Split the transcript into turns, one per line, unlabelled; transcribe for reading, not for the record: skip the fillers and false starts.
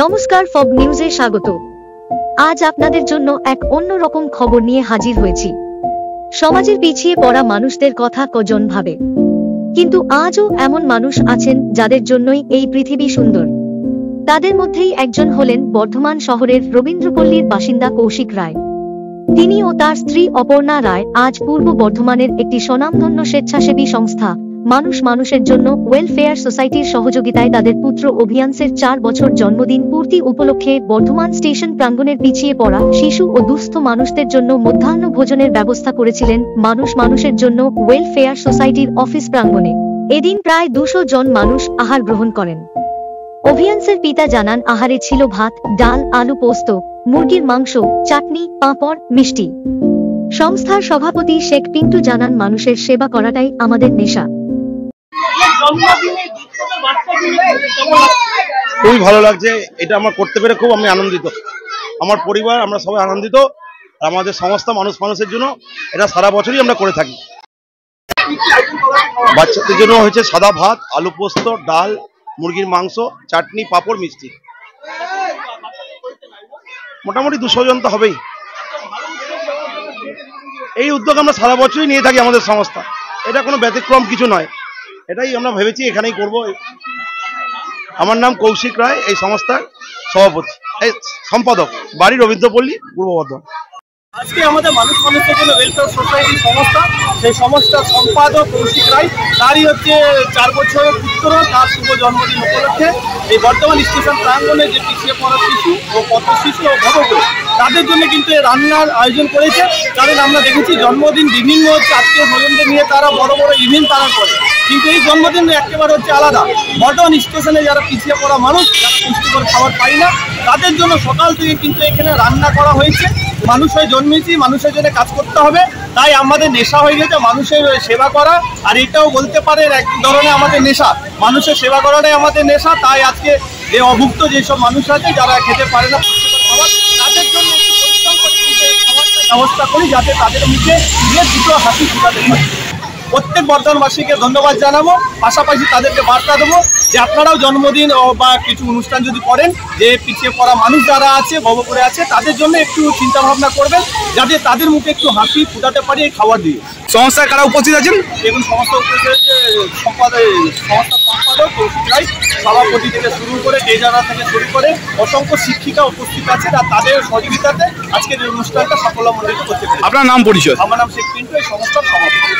নমস্কার, ফব নিউজে স্বাগত। আজ আপনাদের জন্য এক অন্যরকম খবর নিয়ে হাজির হয়েছি। সমাজের পিছিয়ে পড়া মানুষদের কথা কজন ভাবে, কিন্তু আজও এমন মানুষ আছেন যাদের জন্যই এই পৃথিবী সুন্দর। তাদের মধ্যেই একজন হলেন বর্ধমান শহরের রবীন্দ্রপল্লীর বাসিন্দা কৌশিক রায়। তিনি ও তার স্ত্রী অপর্ণা রায় আজ পূর্ব বর্ধমানের একটি স্বনামধন্য স্বেচ্ছাসেবী সংস্থা মানুষ মানুষের জন্য ওয়েলফেয়ার সোসাইটির সহযোগিতায় তাদের পুত্র অভিয়ান্সের 4 বছর জন্মদিন পূর্তি উপলক্ষে বর্ধমান স্টেশন প্রাঙ্গণের পিছিয়ে পড়া শিশু ও দুস্থ মানুষদের জন্য মধ্যাহ্ন ভোজনের ব্যবস্থা করেছিলেন মানুষ মানুষের জন্য ওয়েলফেয়ার সোসাইটির অফিস প্রাঙ্গণে। এদিন প্রায় 200 জন মানুষ আহার গ্রহণ করেন। অভিয়ান্সের পিতা জানান, আহারে ছিল ভাত, ডাল, আলু পোস্ত, মুরগির মাংস, চাটনি, পাঁপড়, মিষ্টি। সংস্থার সভাপতি শেখ পিন্টু জানান, মানুষের সেবা করাটাই আমাদের নেশা।
খুবই ভালো লাগছে, এটা আমার করতে পেরে খুব আমি আনন্দিত। আমার পরিবার আমরা সবাই আনন্দিত। আমাদের সংস্থা মানুষ মানুষের জন্য এটা সারা বছরই আমরা করে থাকি। বাচ্চাদের জন্য হয়েছে সাদা ভাত, আলু পোস্ত, ডাল, মুরগির মাংস, চাটনি, পাঁপড়, মিষ্টি। মোটামুটি 200 জন তো হবেই। এই উদ্যোগ আমরা সারা বছরই নিয়ে থাকি আমাদের সংস্থা, এটা কোনো ব্যতিক্রম কিছু নয়। এটাই আমরা ভেবেছি এখানেই করব। আমার নাম কৌশিক রায়, এই সংস্থার সভাপতি, এই সম্পাদক, বাড়ি রবীন্দ্রপল্লী, পূর্ব বর্ধমান।
আজকে আমাদের মানুষ মানুষের জন্য ওয়েলফেয়ার সোসাইটি সংস্থা, সেই সংস্থার সম্পাদক কৌশিক রায়, তারই হচ্ছে 4 বছরের পুত্র, তার শুভ জন্মদিন উপলক্ষে এই বর্ধমান স্টেশন প্রাঙ্গণে যে পিছিয়ে পড়া শিশু ও পথ শিশু ও ভবগুলো তাদের জন্য কিন্তু এই রান্নার আয়োজন করেছে। কারণ আমরা দেখেছি জন্মদিন বিভিন্ন হচ্ছে আত্মীয় স্বজনদের নিয়ে তারা বড় বড় ইভেন্ট তারা করে, কিন্তু এই জন্মদিন একেবারে হচ্ছে আলাদা। বর্ধমান স্টেশনে যারা পিছিয়ে পড়া মানুষ, যারা পুষ্টিকর খাবার পায় না, তাদের জন্য সকাল থেকে কিন্তু এখানে রান্না করা হয়েছে। মানুষ হয়ে জন্মেছি, মানুষের জন্য কাজ করতে হবে, তাই আমাদের নেশা হয়ে গেছে মানুষের সেবা করা। আর এটাও বলতে পারেন এক ধরনের আমাদের নেশা, মানুষের সেবা করাটাই আমাদের নেশা। তাই আজকে যে অভুক্ত যেসব মানুষ আছে যারা খেতে পারে না খাবার, তাদের জন্য একটু পরিশ্রম করে কিন্তু এই খাবারটা ব্যবস্থা করি, যাতে তাদের মুখে গিয়ে দুটো হাসি ফুটাতে পারে। প্রত্যেক বর্ধমানবাসীকে ধন্যবাদ জানাবো, পাশাপাশি তাদেরকে বার্তা দেবো যে আপনারাও জন্মদিন বা কিছু অনুষ্ঠান যদি করেন, যে পিছিয়ে পড়া মানুষ যারা আছে, ভবপুরে আছে, তাদের জন্য একটু চিন্তা ভাবনা করবেন, যাতে তাদের মুখে একটু হাসি ফুটাতে পারি এই খাবার দিয়ে।
সংস্থায় কারা উপস্থিত আছেন?
এবং সমস্ত উপস্থিত সংস্থার সম্পাদক কৌশিক রায়, সভাপতি থেকে শুরু করে ট্রেজারার থেকে শুরু করে অসংখ্য শিক্ষিকা উপস্থিত আছেন। আর তাদের সহযোগিতাতে আজকের এই অনুষ্ঠানটা সাফল্যমণ্ডিত করতে পেরেছি।
আপনার নাম পরিচয়?
আমার নাম শেখ পিন্টু, এই সংস্থার সভাপতি।